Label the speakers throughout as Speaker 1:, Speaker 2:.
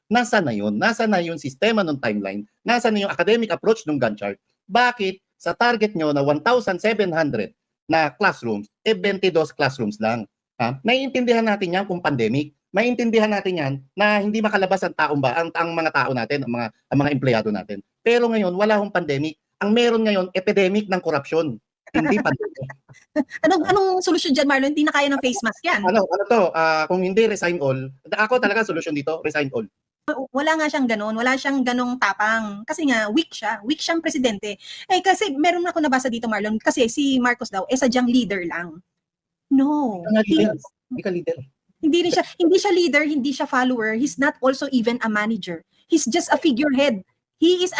Speaker 1: Nasa na yun? Nasa na yung sistema ng timeline? Nasa na yung academic approach ng Gantt chart? Bakit sa target nyo na 1,700 na classrooms, 22 classrooms lang? Ha? Naiintindihan natin yan kung pandemic. Maintindihan natin yan na hindi makalabas ang taong ba, ang mga tao natin, ang mga empleyado natin. Pero ngayon, wala hong pandemic. Ang meron ngayon, epidemic ng korupsyon. Hindi pandemic.
Speaker 2: Anong solusyon dyan, Marlon? Hindi na kaya ng face mask yan.
Speaker 1: Ano to? Kung hindi resign all, ako talaga solusyon dito, resign all.
Speaker 2: Wala nga siyang ganun. Wala siyang ganong tapang. Kasi nga, weak siya. Weak siyang presidente. Eh, kasi meron ako nabasa dito, Marlon. Kasi si Marcos daw, sadyang leader lang. No.
Speaker 1: Hindi ka leader.
Speaker 2: Hindi siya leader, hindi siya follower. He's not also even a manager. He's just a figurehead. He is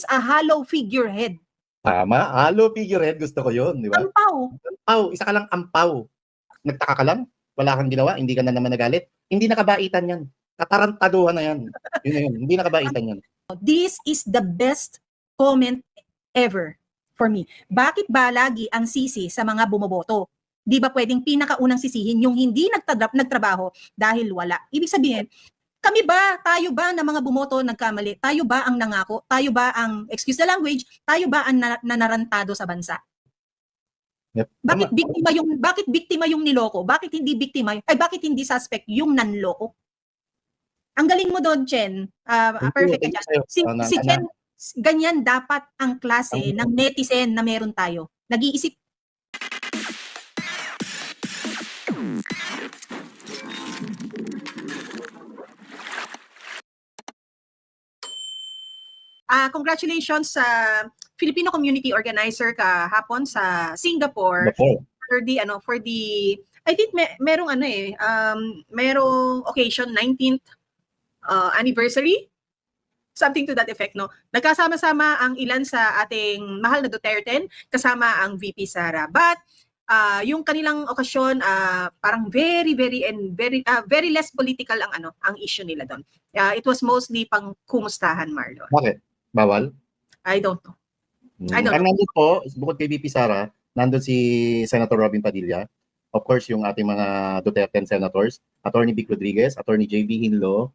Speaker 2: a hollow figurehead.
Speaker 1: Tama, hollow figurehead, gusto ko 'yon, di ba?
Speaker 2: Ampaw.
Speaker 1: Ampaw, isa ka lang ampaw. Nagtaka ka lang, wala kang ginawa, hindi ka na naman nagalit. Hindi nakabaitan 'yan. Katarantaduhan na 'yan. Yun na yun, hindi nakabaitan 'yan.
Speaker 2: This is the best comment ever for me. Bakit ba lagi ang sisi sa mga bumoboto? Di ba pwedeng pinakaunang sisihin yung hindi nagtrabaho dahil wala? Ibig sabihin, tayo ba na mga bumoto nagkamali? Tayo ba ang nangako? Tayo ba ang, excuse the language, tayo ba ang nanarantado sa bansa?
Speaker 1: Yep.
Speaker 2: Bakit biktima yung niloko? Bakit hindi suspect yung nanloko? Ang galing mo doon, Chen. Perfect ka dyan. Si Chen, ganyan dapat ang klase ng netizen na meron tayo. Nag-iisip. Congratulations sa Filipino community organizer kahapon sa Singapore for the I think merong occasion 19th anniversary, something to that effect, no? Nagkasama-sama ang ilan sa ating mahal na Duterte kasama ang VP Sara. But yung kanilang okasyon parang very less political ang issue nila doon. It was mostly pang kumustahan, Marlon.
Speaker 1: Bakit? Bawal?
Speaker 2: I don't know.
Speaker 1: Ang nandun po, bukod kay VP Sara, nandun si Senator Robin Padilla, of course yung ating mga Duterte senators, Attorney Vic Rodriguez, Attorney JB Hinlo,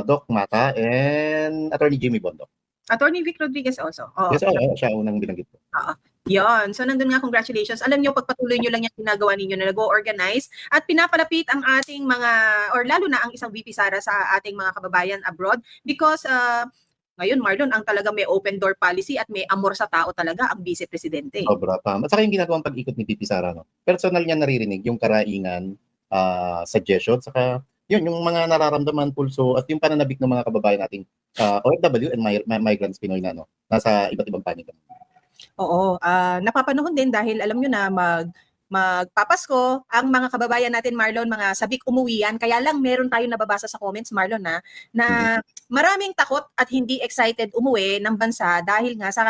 Speaker 1: Doc Mata, and Attorney Jimmy Bondo.
Speaker 2: Attorney Vic Rodriguez also.
Speaker 1: Yes, siya unang binanggit po.
Speaker 2: Yun. So nandun nga, congratulations. Alam nyo, pagpatuloy nyo lang yung ginagawa ninyo na nag-organize at pinapalapit ang ating mga, or lalo na ang isang VP Sara sa ating mga kababayan abroad because ngayon, Marlon, ang talaga may open door policy at may amor sa tao talaga ang Vice Presidente.
Speaker 1: Sobra pa. At saka yung ginagawang pag-ikot ni VP Sara, no? Personal niya naririnig yung karaingan, suggestion, saka yun, yung mga nararamdaman, pulso, at yung pananabik ng mga kababayan nating OFW and migrants Pinoy na, no? Nasa iba't ibang panig.
Speaker 2: Oo, napapanahon din dahil alam nyo na magpapasko ang mga kababayan natin, Marlon, mga sabik umuwian. Kaya lang meron tayong nababasa sa comments, Marlon, na maraming takot at hindi excited umuwi ng bansa dahil nga sa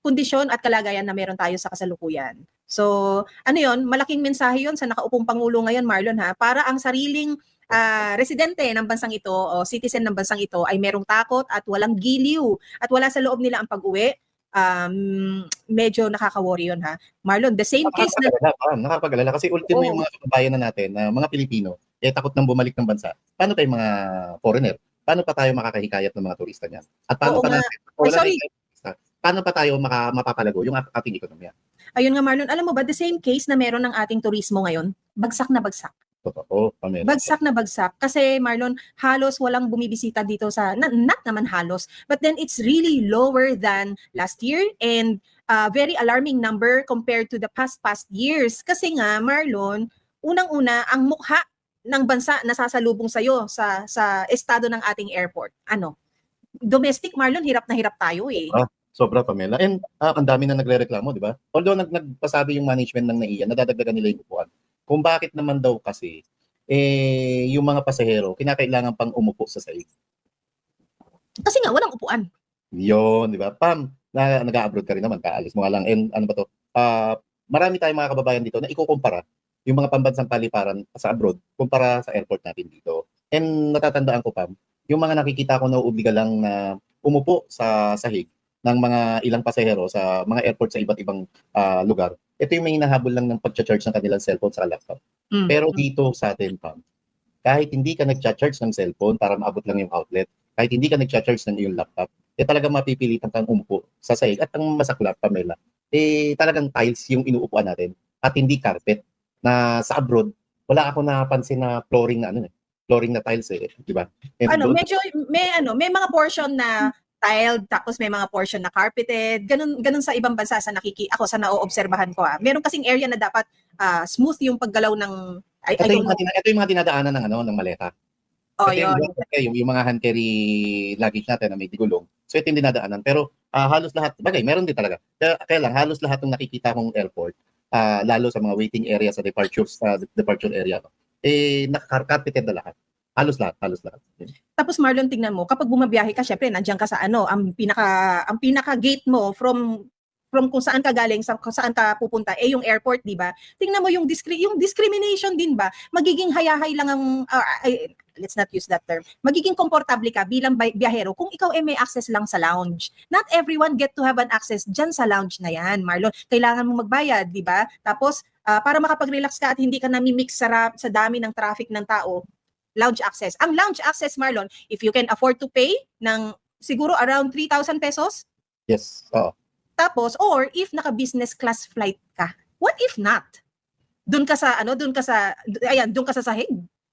Speaker 2: kondisyon at kalagayan na meron tayo sa kasalukuyan. So, malaking mensahe yun sa nakaupong Pangulo ngayon, Marlon, para ang sariling residente ng bansang ito o citizen ng bansang ito ay merong takot at walang giliw at wala sa loob nila ang pag-uwi. Medyo nakaka-worry yun, Marlon, the same case na
Speaker 1: nakakapagalala kasi ultimo yung mga kababayan na natin na mga Pilipino takot nang bumalik ng bansa. Paano tayo mga foreigner? Paano pa tayo makakahikayat ng mga turista niyan? At paano paano pa tayo mapapalago yung ating ekonomiya?
Speaker 2: Ayun nga, Marlon, alam mo ba the same case na meron ng ating turismo ngayon? Bagsak na bagsak.
Speaker 1: Totoo,
Speaker 2: bagsak na bagsak. Kasi Marlon, halos walang bumibisita dito not naman halos, but then it's really lower than last year and very alarming number compared to the past years. Kasi nga, Marlon, unang-una, ang mukha ng bansa na sasalubong sa'yo sa estado ng ating airport. Domestic, Marlon, hirap na hirap tayo eh.
Speaker 1: Sobra, Pamela. And ang dami na nagre-reklamo, di ba? Although nagpasabi yung management ng NAIA, nadadagdagan nila yung upuan. Kung bakit naman daw kasi, yung mga pasahero, kinakailangan pang umupo sa saig.
Speaker 2: Kasi nga, walang upuan.
Speaker 1: Yun, di ba? Pam, nag-a-abroad ka rin naman, kaalis mo nga lang. And ano ba to? Marami tayong mga kababayan dito na ikukumpara yung mga pambansang paliparan sa abroad kumpara sa airport natin dito. And natatandaan ko, Pam, yung mga nakikita ko na uubiga lang na umupo sa sahig ng mga ilang pasahero sa mga airport sa iba't ibang lugar. Ito yung may hinahabol lang ng pag-charge ng kanilang cellphone sa laptop. Pero dito sa atin, Pam, kahit hindi ka nag-charge ng cellphone para maabot lang yung outlet, kahit hindi ka nag-charge ng iyong laptop, talagang mapipilitan kang umupo sa sahig. At ang masaklap, Pamela, talagang tiles yung inuupuan natin at hindi carpet. Na sa abroad, wala ako napansin na flooring na flooring na tiles di ba?
Speaker 2: Medyo may mga portion na tiled, tapos may mga portion na carpeted. Ganun sa ibang bansa sa ako sa naoobserbahan ko. Meron kasing area na dapat smooth yung paggalaw ng
Speaker 1: ito yung mga dinadaanan ng maleta. Yung mga hand carry luggage natin na may digulong. So ito yung dinadaanan. Pero halos lahat, meron din talaga. Kaya lang, halos lahat ng nakikita kong airport, lalo sa mga waiting area sa departure area, naka-carpeted na lahat. Halos lahat.
Speaker 2: Tapos Marlon, tingnan mo, kapag bumabiyahe ka, syempre nandiyan ka sa ang pinaka gate mo from kung saan ka galing, kung saan ka pupunta, yung airport, di ba? Tingnan mo yung discrimination din ba? Magiging hayahay lang ang let's not use that term. Magiging komportable ka bilang biyahero kung ikaw may access lang sa lounge. Not everyone get to have an access dyan sa lounge na yan, Marlon. Kailangan mo magbayad, di ba? Tapos para makapag-relax ka at hindi ka nami-mix sa dami ng traffic ng tao, lounge access. Ang lounge access, Marlon, if you can afford to pay ng siguro around 3,000 pesos.
Speaker 1: Yes, oo.
Speaker 2: Tapos, or if naka-business class flight ka, what if not? Doon ka sa sahig,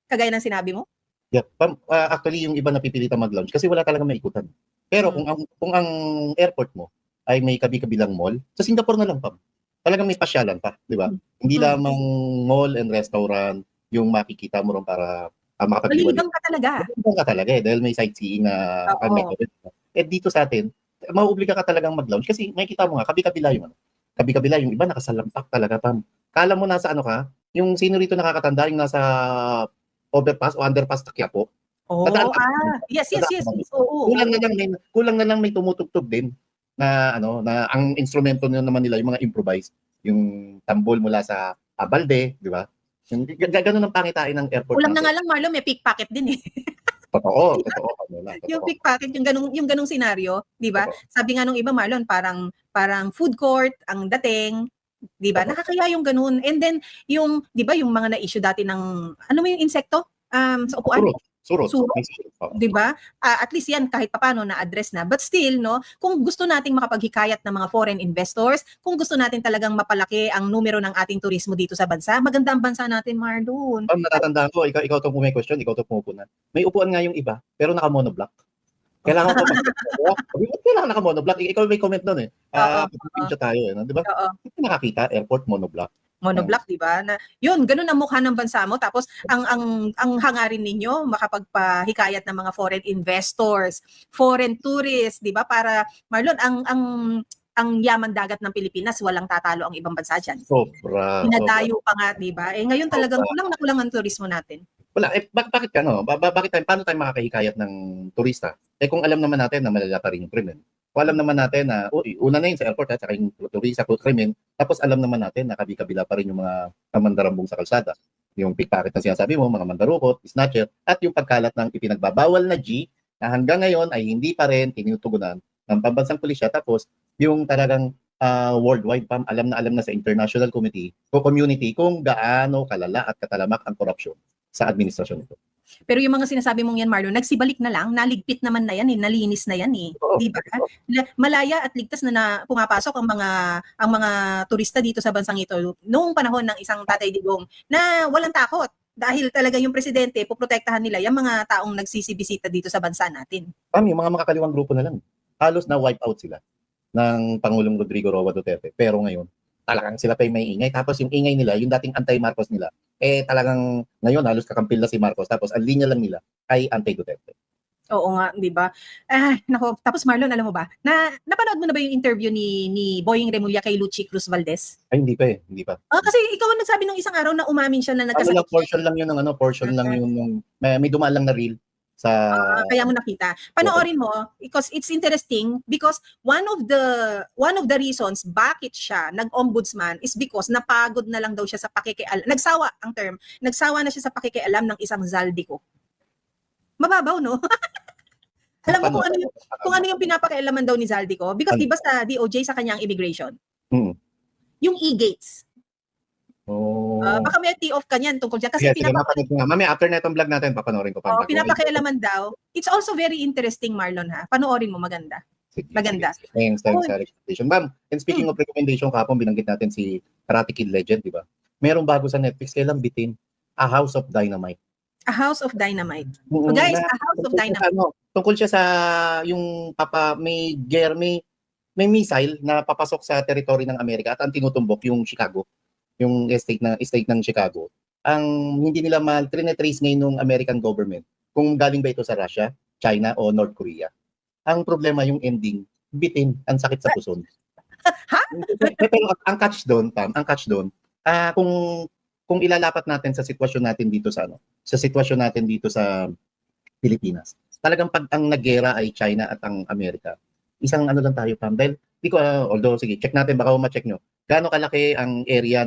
Speaker 2: kagaya ng sinabi mo?
Speaker 1: Yeah, actually yung iba napipilitan mag-lounge kasi wala talagang maikutan. Pero kung ang airport mo ay may kabi-kabilang mall, sa Singapore na lang, Pam. Talagang may pasyalan pa, di ba? Hindi lamang mall and restaurant yung makikita mo ron para makapag-iwan.
Speaker 2: Malilibang ka talaga.
Speaker 1: Malilibang ka talaga dahil may sightseeing na dito sa atin, mauobliga ka talagang mag-lounge kasi makikita mo nga, kabi-kabila yung iba nakasalampak talaga, Pam. Kala mo nasa yung sino rito nakakatanda, yung nasa overpass o underpass sa Quiapo.
Speaker 2: Yes.
Speaker 1: Kulang na lang may tumutugtog din na na ang instrumento naman nila yung mga improvised, yung tambol mula sa balde, di ba? Ganun ang pangitain ng airport.
Speaker 2: Kulang na nga lang, Marlon, may pickpocket din
Speaker 1: Totoo.
Speaker 2: Yung pickpocket, yung ganung senaryo, di ba? Sabi nga nung iba, Marlon, parang food court ang dating, di ba? Nakakaya yung ganun. And then di ba, yung mga na-issue dati ng yung insekto sa upuan?
Speaker 1: Surot.
Speaker 2: Di ba? At least yan kahit papaano na-address na. But still, kung gusto nating makapaghikayat ng mga foreign investors, kung gusto natin talagang mapalaki ang numero ng ating turismo dito sa bansa, maganda ang bansa natin, Marlon.
Speaker 1: Natatandaan ko, ikaw itong may question, ikaw itong pumupunan. May upuan nga yung iba, pero naka-monoblock. Kailangan ko kailangan naka-monoblock. Ikaw may comment doon picture tayo di ba? Nakakita, airport, monoblock.
Speaker 2: Monoblock, di ba? Yun, ganun ang mukha ng bansa mo. Tapos ang hangarin ninyo makapagpahikayat ng mga foreign investors, foreign tourists, di ba? Para Marlon, ang yaman dagat ng Pilipinas, walang tatalo ang ibang bansa diyan.
Speaker 1: Sobra.
Speaker 2: Pinadayo pa nga, di ba? Ngayon talagang kulang ang turismo natin.
Speaker 1: Wala, bakit paano tayo makakahikayat ng turista? Kung alam naman natin na malala pa rin yung krimen. Kung alam naman natin na, una na yun sa airport, saka yung turista, krimen, tapos alam naman natin na kabi-kabila pa rin yung mga mandarambong sa kalsada. Yung pickpocket na sinasabi mo, mga mandarukot, snatcher, at yung pagkalat ng ipinagbabawal na G, na hanggang ngayon ay hindi pa rin tinutugunan ng pambansang pulisya. Tapos, yung talagang worldwide, Pam, alam na sa international community kung gaano kalala at katalamak ang korupsyon sa administrasyon nito.
Speaker 2: Pero yung mga sinasabi mong yan, Marlon, nagsibalik na lang, naligpit naman na yan nalinis na yan di ba? Malaya at ligtas na pumapasok ang mga turista dito sa bansang ito noong panahon ng isang Tatay Digong na walang takot dahil talaga yung presidente poprotektahan nila yung mga taong nagsisibisita dito sa bansa natin.
Speaker 1: Yung mga makakaliwang grupo na lang. Halos na wipe out sila ng Pangulong Rodrigo Roa Duterte. Pero ngayon, talagang sila pa yung may ingay. Tapos yung ingay nila, yung dating anti-Marcos nila, talagang ngayon halos kakampil na si Marcos. Tapos ang linya lang nila ay anti-Duterte.
Speaker 2: Oo nga, di ba? Nako, tapos Marlon, alam mo ba, napanood mo na ba yung interview ni Boying Remulla kay Lucy Cruz Valdez?
Speaker 1: Ay, hindi pa.
Speaker 2: Kasi ikaw ang nagsabi nung isang araw na umamin siya na nagkasakit.
Speaker 1: Portion lang yun may dumaan lang na reel sa
Speaker 2: kaya mo nakita. Panoorin mo because it's interesting because one of the reasons bakit siya nag-ombudsman is because napagod na lang daw siya sa pakikialam. Nagsawa na siya sa pakikialam ng isang Zaldico. Mababaw, no? Alam mo kung ano yung pinapakialaman daw ni Zaldico? Because di ba sa DOJ sa kanyang immigration? Yung e-gates. Baka may tee-off ka niyan tungkol dyan. Kasi
Speaker 1: Sige, mapanood ko nga. Mamaya, after na itong vlog natin, papanoorin ko pa.
Speaker 2: pinapakialaman daw. It's also very interesting, Marlon, ha? Panoorin mo, maganda.
Speaker 1: Sige,
Speaker 2: Maganda.
Speaker 1: sige. Thanks
Speaker 2: Uy.
Speaker 1: sa recommendation. Ma'am, and speaking of recommendation, kapon binanggit natin si Karate Kid Legend, di ba? Merong bago sa Netflix, kailang bitin, A House of Dynamite.
Speaker 2: A House of Dynamite. So guys, A House of Dynamite.
Speaker 1: Tungkol siya sa yung may missile na papasok sa territory ng Amerika at ang tinutumbok yung Chicago, yung state ng Chicago. Ang hindi nila trine-trace ngayon ng American government kung galing ba ito sa Russia, China o North Korea. Ang problema yung ending, bitin, ang sakit sa puson.
Speaker 2: Ha?
Speaker 1: Pero ang catch doon, Pam, kung ilalapat natin sa sitwasyon natin dito sa Pilipinas. Talagang pag ang naggera ay China at ang Amerika, isang ano lang tayo, Pam. Dahil, although, sige, check natin, baka ma-check nyo. Gaano kalaki ang area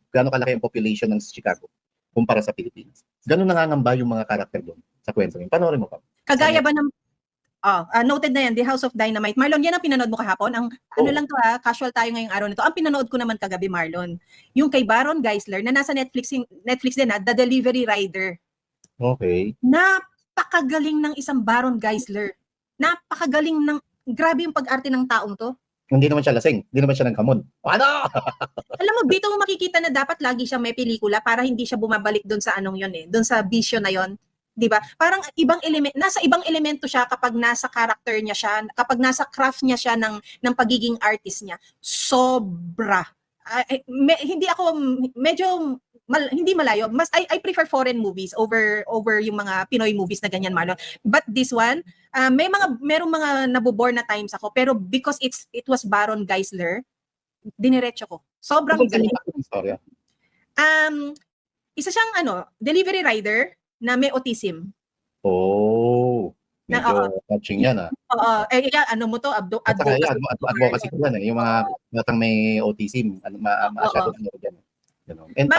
Speaker 1: gaano kalaki ang population ng Chicago kumpara sa Pilipinas. Gaano nangangamba yung mga karakter doon sa kwento niyo. Panoorin mo, Pam.
Speaker 2: Kagaya ba ng noted na yan, The House of Dynamite. Marlon, yan ang pinanood mo kahapon. Ano lang to casual tayo ngayong araw nito. Ang pinanood ko naman kagabi, Marlon, yung kay Baron Geisler na nasa Netflix din The Delivery Rider.
Speaker 1: Okay.
Speaker 2: Napakagaling ng isang Baron Geisler. Napakagaling grabe yung pag-arte ng taong to.
Speaker 1: Hindi naman siya lasing. Hindi naman siya nagkamon. Ano?
Speaker 2: Alam mo, dito mo makikita na dapat lagi siyang may pelikula para hindi siya bumabalik doon sa doon sa bisyo na yon. 'Di ba? Parang nasa ibang elemento siya kapag nasa character niya siya, kapag nasa craft niya siya ng pagiging artist niya. Sobra. Hindi ako medyo hindi malayo. I prefer foreign movies over yung mga Pinoy movies na ganyan, Marlon. But this one, merong mga nabobore na times ako, pero because it was Baron Geisler, diniretso ko. Sobrang galing. Isa siyang delivery rider na may autism.
Speaker 1: Oh, medyo touching yan
Speaker 2: Mo to,
Speaker 1: advocacy ko yan yung mga natang may autism, masyado yan. And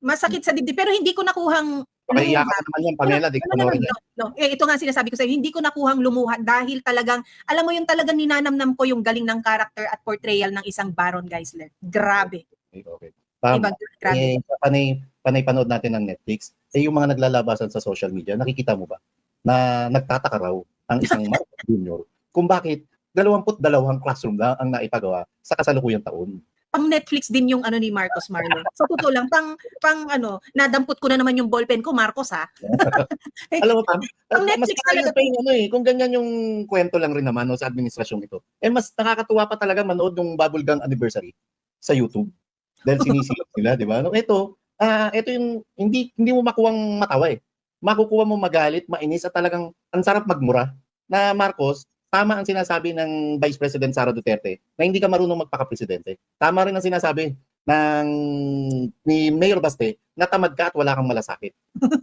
Speaker 2: masakit sa dibdib, pero hindi ko nakuhang
Speaker 1: Pakiyakan ko naman yan, Pamela, di ko panoorin yan.
Speaker 2: Ito nga sinasabi ko sa'yo, hindi ko nakuhang lumuha dahil talagang, alam mo yung talagang ninanamnam ko yung galing ng character at portrayal ng isang Baron Geisler. Grabe.
Speaker 1: Okay.
Speaker 2: Diba? Grabe.
Speaker 1: Panay panood natin ng Netflix, yung mga naglalabasan sa social media, nakikita mo ba na nagtataka raw ang isang Marcos Jr. kung bakit 22 classroom lang ang naipagawa sa kasalukuyang taon.
Speaker 2: Pang Netflix din yung ni Marcos, Marlon. So totoo lang, nadampot ko na naman yung ballpen ko, Marcos, ha?
Speaker 1: Alam mo, Pam,
Speaker 2: pang Netflix talaga
Speaker 1: pa yung kung ganyan yung kwento lang rin naman sa administrasyong ito. Mas nakakatuwa pa talaga manood ng Bubble Gang Anniversary sa YouTube. Dahil sinisilip nila, di ba? Ito yung hindi mo makuwang matawa Makukuha mo magalit, mainis at talagang ang sarap magmura na Marcos. Tama ang sinasabi ng Vice President Sara Duterte na hindi ka marunong magpaka-presidente. Tama rin ang sinasabi ni Mayor Baste na tamad ka at wala kang malasakit.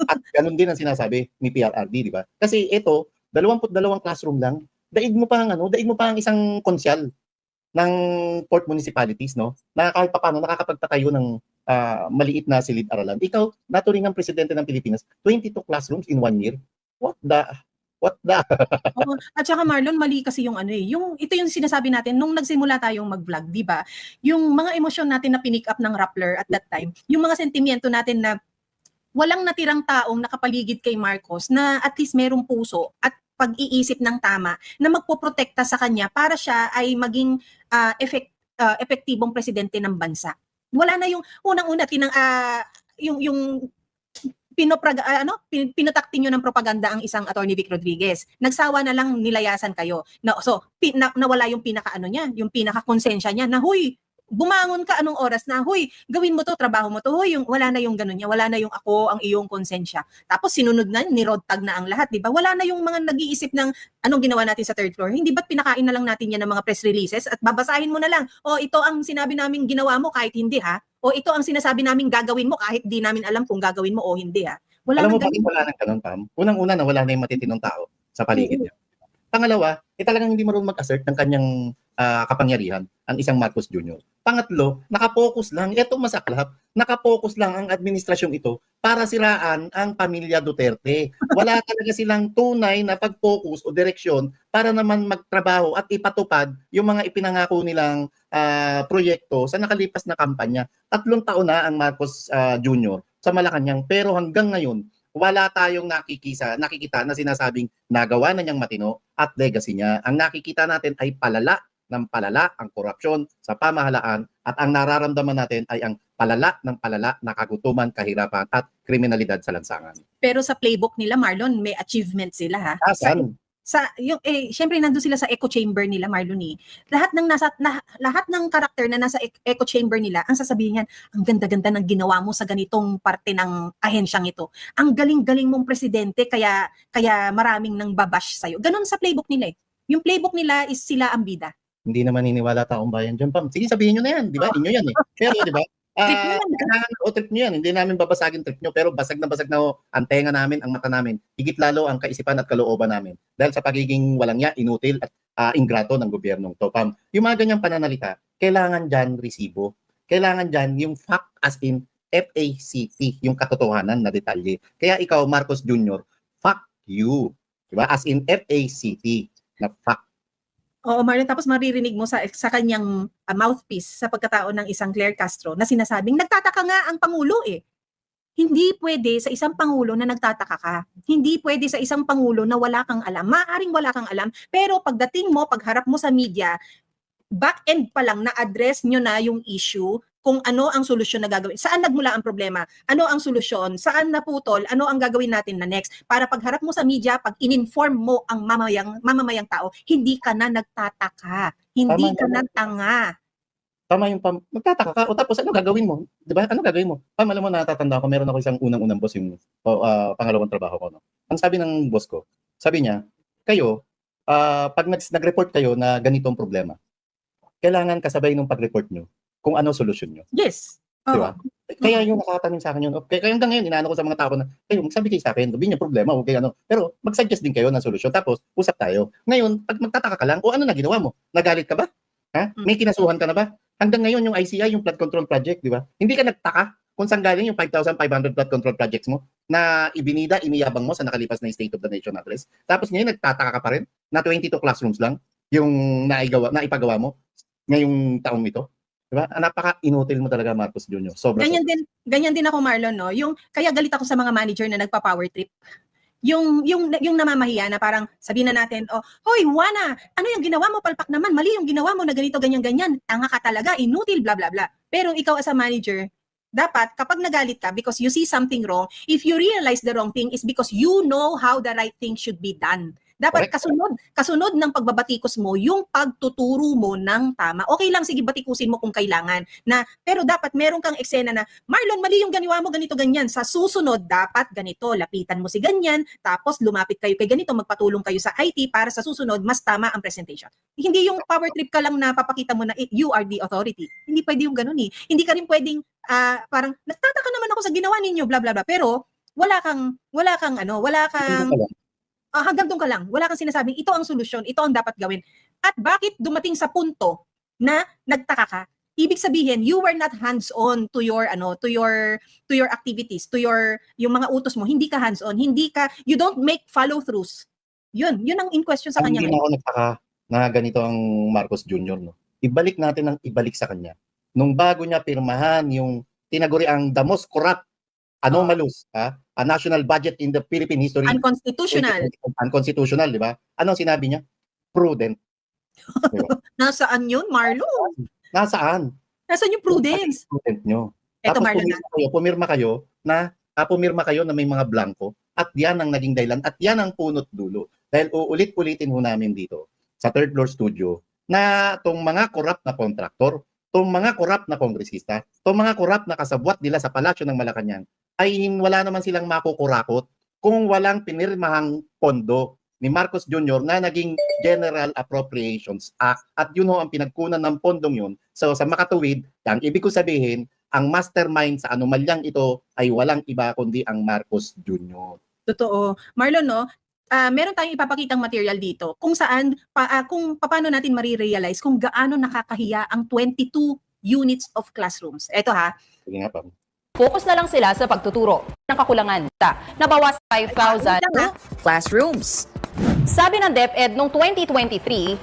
Speaker 1: At ganun din ang sinasabi ni PRRD, di ba? Kasi ito, 22 classroom lang, daig mo pa ang isang konsyal ng port municipalities, no? Na kahit paano nakakapagpatayo ng maliit na silid-aralan. Ikaw, naturingang presidente ng Pilipinas, 22 classrooms in 1 year. What the?
Speaker 2: At saka Marlon, mali kasi yung ito yung sinasabi natin nung nagsimula tayong mag-vlog, di ba? Yung mga emosyon natin na pinick up ng Rappler at that time, yung mga sentimiento natin na walang natirang taong nakapaligid kay Marcos na at least merong puso at pag-iisip ng tama na magpoprotekta sa kanya para siya ay maging epektibong presidente ng bansa. Wala na yung unang-una yung pinotaktin nyo ng propaganda ang isang Attorney Vic Rodriguez. Nagsawa na lang nilayasan kayo. Nawala yung yung pinaka-konsensya niya na, huy, bumangon ka anong oras na, huy, gawin mo to, trabaho mo to, huy, wala na yung ganun niya, wala na yung ako, ang iyong konsensya. Tapos sinunod na, ni-road-tag na ang lahat, di ba? Wala na yung mga nag-iisip ng anong ginawa natin sa third floor. Hindi ba't pinakain na lang natin yan ng mga press releases at babasahin mo na lang, ito ang sinabi namin ginawa mo kahit hindi ha, ito ang sinasabi namin gagawin mo kahit di namin alam kung gagawin mo o hindi ha.
Speaker 1: Alam mo bakit wala nang ganun, Pam? Unang-una na wala na yung matitinong tao sa paligid niya. Pangalawa, talagang hindi marunong mag-assert ng kanyang kapangyarihan ang isang Marcos Jr. Pangatlo, nakapokus lang, ito masaklap, nakapokus lang ang administrasyong ito para siraan ang pamilya Duterte. Wala talaga silang tunay na pag-focus o direksyon para naman magtrabaho at ipatupad yung mga ipinangako nilang proyekto sa nakalipas na kampanya. 3 taon na ang Marcos Jr. sa Malacanang, pero hanggang ngayon, wala tayong nakikita na sinasabing nagawa na niyang matino at legacy niya. Ang nakikita natin ay palala ng palala ang korupsyon sa pamahalaan at ang nararamdaman natin ay ang palala ng palala na kagutuman, kahirapan at kriminalidad sa lansangan.
Speaker 2: Pero sa playbook nila, Marlon, may achievement sila ha.
Speaker 1: Asan?
Speaker 2: Syempre nandoon sila sa echo chamber nila, Marlon eh. Lahat ng karakter na nasa echo chamber nila, ang sasabihin niyan, ang ganda-ganda ng ginawa mo sa ganitong parte ng ahensyang ito. Ang galing-galing mong presidente kaya maraming nang babash sa iyo. Ganun sa playbook nila eh. Yung playbook nila is sila ang bida.
Speaker 1: Hindi naman niniwala taong bayan dyan, Pam. Sige, sabihin nyo na yan, di ba? Inyo yan eh. Pero, di ba?
Speaker 2: Trip nyo yan.
Speaker 1: Trip nyo yan. Hindi namin babasagin trip nyo, pero basag na ang tenga namin, ang mata namin. Higit lalo ang kaisipan at kalooban namin. Dahil sa pagiging walang ya, inutil at ingrato ng gobyernong to, Pam. Yung mga ganyang pananalita, kailangan dyan resibo. Kailangan dyan yung fact as in FACT, yung katotohanan na detalye. Kaya ikaw, Marcos Jr., fuck you. Di ba? As in FACT na fact.
Speaker 2: Oo, Marlon, tapos maririnig mo sa kanyang mouthpiece sa pagkatao ng isang Claire Castro na sinasabing, nagtataka nga ang Pangulo eh. Hindi pwede sa isang Pangulo na nagtataka ka. Hindi pwede sa isang Pangulo na wala kang alam. Maaaring wala kang alam, pero pagdating mo, pagharap mo sa media, back-end pa lang na-address nyo na yung issue kung ano ang solusyon na gagawin. Saan nagmula ang problema? Ano ang solusyon? Saan naputol? Ano ang gagawin natin na next? Para pagharap mo sa media, pag in-inform mo ang mamamayang tao, hindi ka na nagtataka. Hindi ka na tanga.
Speaker 1: Tama yung Pam. Magtataka ka. O tapos ano gagawin mo? 'Di ba? Ano gagawin mo? Pam, alam mo, natatanda ko, meron ako isang unang boss yung pangalawang trabaho ko. No? Ang sabi ng boss ko, sabi niya, kayo, pag nag-report kayo na ganitong problema, kailangan kasabay ng pag-report nyo kung ano solusyon nyo.
Speaker 2: Yes.
Speaker 1: Di ba? Kaya yung nakatanim sa akin yun. Kaya hanggang ngayon, inaano ko sa mga tao na, kayo, magsabi kayo sa akin, sabihin yung problema, okay, ano. Pero mag-suggest din kayo ng solusyon, tapos usap tayo. Ngayon, pag magtataka ka lang, o ano na ginawa mo? Nagalit ka ba? Ha? May kinasuhan ka na ba? Hanggang ngayon, yung ICI, yung flood control project, di ba? Hindi ka nagtaka kung saan galing yung 5,500 flood control projects mo na iniyabang mo sa nakalipas na State of the Nation address. Tapos ngayon, nagtataka ka pa rin na 22 classrooms lang yung naipagawa mo ngayong taong ito. Diba? Napaka-inutil mo talaga, Marcos Jr.
Speaker 2: Ganyan din ako, Marlon, no? Kaya galit ako sa mga manager na nagpa-power trip. Yung namamahiya na parang sabihin na natin, hoy, Juana, ano yung ginawa mo? Palpak naman, mali yung ginawa mo na ganito, ganyan. Tanga ka talaga, inutil, bla bla bla. Pero ikaw as a manager, dapat kapag nagalit ka because you see something wrong, if you realize the wrong thing is because you know how the right thing should be done. Dapat kasunod ng pagbabatikos mo yung pagtuturo mo ng tama. Okay lang, sige, batikusin mo kung kailangan. Pero dapat meron kang eksena na, Marlon, mali yung ginawa mo, ganito, ganyan. Sa susunod, dapat ganito, lapitan mo si ganyan, tapos lumapit kayo kay ganito, magpatulong kayo sa IT para sa susunod, mas tama ang presentation. Hindi yung power trip ka lang na papakita mo na you are the authority. Hindi pwede yung ganun eh. Hindi ka rin pwedeng, parang, nagtataka naman ako sa ginawa ninyo, bla bla bla, pero wala kang hanggang doon ka lang. Wala kang sinasabing ito ang solusyon, ito ang dapat gawin. At bakit dumating sa punto na nagtaka ka? Ibig sabihin, you were not hands-on to your activities, yung mga utos mo. Hindi ka hands-on, you don't make follow-throughs. Yun ang in question sa kanya.
Speaker 1: Hindi na ako nagtaka na ganito ang Marcos Jr. No? Ibalik natin ang ibalik sa kanya. Nung bago niya pirmahan yung tinaguri ang the most corrupt anomalous, a national budget in the Philippine history. Unconstitutional, di ba? Anong sinabi niya? Prudent.
Speaker 2: Diba? Nasaan yun, Marlon?
Speaker 1: Nasaan yung
Speaker 2: prudence?
Speaker 1: Prudent nyo.
Speaker 2: Eto,
Speaker 1: tapos
Speaker 2: Marlon,
Speaker 1: pumirma kayo na may mga blanco at yan ang naging dahilan at yan ang punot dulo. Dahil uulit-ulitin ho namin dito sa third floor studio na itong mga corrupt na kontraktor, itong mga corrupt na kongresista, itong mga corrupt na kasabwat nila sa palasyo ng Malacanang, ay wala naman silang makukurakot kung walang pinirmahang pondo ni Marcos Jr. na naging General Appropriations Act. At yun ho ang pinagkunan ng pondong yun. So sa makatuwid, ang ibig ko sabihin, ang mastermind sa anomalyang ito ay walang iba kundi ang Marcos Jr.
Speaker 2: Totoo. Marlon, no? meron tayong ipapakitang material dito kung saan kung paano natin marirealize kung gaano nakakahiya ang 22 units of classrooms. Ito ha.
Speaker 1: Sige nga, Pam.
Speaker 3: Focus na lang sila sa pagtuturo ng kakulangan. Nabawas 5,000
Speaker 4: classrooms.
Speaker 3: Sabi ng DepEd noong 2023,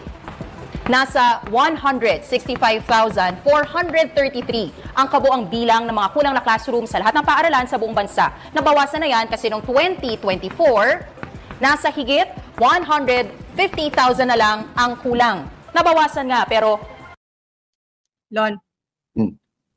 Speaker 3: nasa 165,433 ang kabuang bilang ng mga kulang na classroom sa lahat ng paaralan sa buong bansa. Nabawasan na yan kasi noong 2024, nasa higit 150,000 na lang ang kulang. Nabawasan nga pero
Speaker 2: Lon,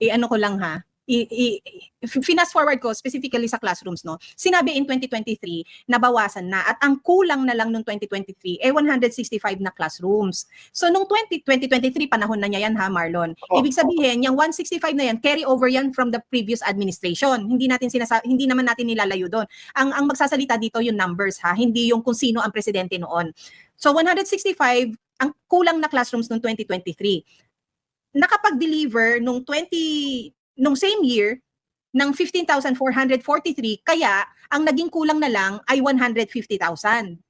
Speaker 2: ano ko lang ha. Fast forward ko specifically sa classrooms, no. Sinabi in 2023 nabawasan na at ang kulang na lang nung 2023 165 na classrooms. So nung 2023 panahon na niya yan ha, Marlon. Ibig sabihin, yung 165 na yan carry over yan from the previous administration. Hindi naman natin nilalayo doon. Ang magsasalita dito yung numbers ha, hindi yung kung sino ang presidente noon. So 165 ang kulang na classrooms nung 2023. Nakapag-deliver nung same year ng 15,443, kaya ang naging kulang na lang ay 150,000.